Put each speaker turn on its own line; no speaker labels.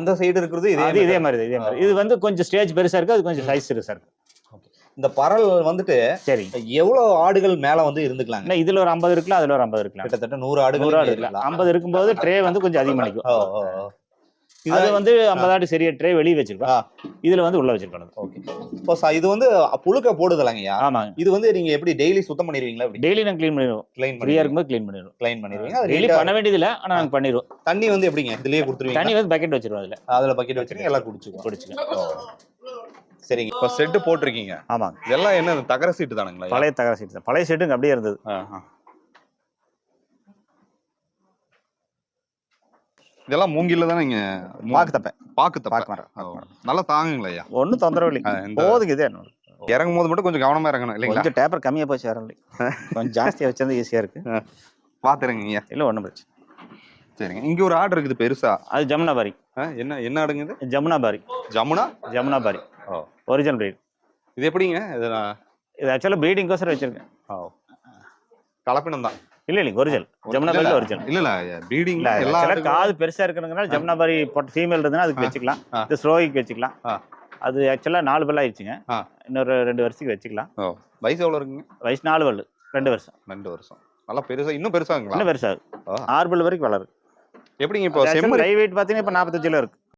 அந்த சைடு இருக்கிறது
இதே மாதிரி இது வந்து கொஞ்சம் ஸ்டேஜ் பெருசா இருக்கு, அது கொஞ்சம் சைஸ் பெருசா இருக்கு.
இந்த பரல் வந்துட்டு
சரி,
எவ்வளவு ஆடுகள் மேல வந்து இருந்துக்கலாங்க?
இதுல ஒரு 50 இருக்கலாம், அதுல ஒரு 50 இருக்கலாம்.
கிட்டத்தட்ட 100 ஆடுகள்
இருக்கலாம். 50 இருக்கும்போது ட்ரே வந்து கொஞ்சம் அதிகமானிக்கும். அது வந்து 50 ஆடு சரிய ட்ரே வெளியே வச்சிருக்கோம், இதுல வந்து உள்ள வச்சிருக்கோம்.
ஓகே. இப்போ இது வந்து புழுக்க போடுதலங்கய்யா.
ஆமாங்க.
இது வந்து நீங்க எப்படி டெய்லி சுத்தம் பண்ணிடுவீங்களா?
டெய்லி நான் க்ளீன் பண்ணிடுவோம். ஃப்ரீயா இருக்கும்போது க்ளீன் பண்ணிடுவோம். டெய்லி பண்ண வேண்டியது இல்ல, ஆனா நாங்க பண்ணிடுவோம்.
தண்ணி வந்து எப்படிங்க இதுலயே கொடுத்துருவீங்க?
தண்ணி வந்து பக்கெட் வச்சிருவோம். அதுல
பக்கெட் வச்சிருக்கீங்க, எல்லாம் குடிச்சுக்கோங்க. சரிங்க.
இப்போ செட்டு போட்டிருக்கீங்க.
ஆமாங்க.
இதெல்லாம் என்ன தகர சீட்டு தானுங்களா?
பழைய தகர சீட்டு தான். பழைய சீட்டுங்க அப்படியே இருந்தது.
இதெல்லாம் மூங்கில தானே நீங்க பாக்கு தப்பை நல்லா தாங்குங்களா ஐயா?
ஒன்றும் தொந்தரவு இல்லை, போதுங்க. இதே
இறங்கும் போது மட்டும் கொஞ்சம் கவனமா இறங்கணும் இல்லைங்களா?
கொஞ்சம் டேப்பர் கம்மியா போச்சு, இறங்கல. கொஞ்சம் ஜாஸ்தியா வச்சிருந்தா ஈஸியா இருக்கு.
பாத்துறீங்க
இல்ல, ஒன்றும் பிரச்சனை.
சரிங்க. இங்க ஒரு ஆடு இருக்குது பெருசா,
அது ஜமுனாபாரி.
என்ன ஆடுங்க இது?
ஜமுனாபாரி. Jamunapari original breed.
இது எப்படிங்க?
இது ஆக்சுவலா பிரீடிங் கோசரம் வச்சிருக்கேன்.
கலப்பினம் தான்.
இல்ல ஒரிஜினல் ஜமுனாபாரி ஒரிஜினல்.
இல்ல பிரீடிங்
எல்லா காது பெருசா இருக்கறதுனால ஜமுனாபாரி பொட்ட ஃபீமேல் இருந்தா அதுக்கு வெச்சுக்கலாம். இது ஸ்ரோயிக்கு வெச்சுக்கலாம். அது ஆக்சுவலா 4 பல் ஆயிடுச்சுங்க. இன்னொரு 2 வருஷத்துக்கு வெச்சுக்கலாம்.
வயசு எவ்வளவு இருக்குங்க?
வயசு 4 பல், 2 வருஷம்.
2 வருஷம். நல்லா பெருசா, இன்னும் பெருசாங்களா?
இன்னும் பெருசா 6 பல் வரைக்கும் வளரும்.
எப்படிங்க இப்போ செம்மறி
லைவ் வெயிட் பாத்தீங்கன்னா இப்ப 45 கிலோ இருக்கு.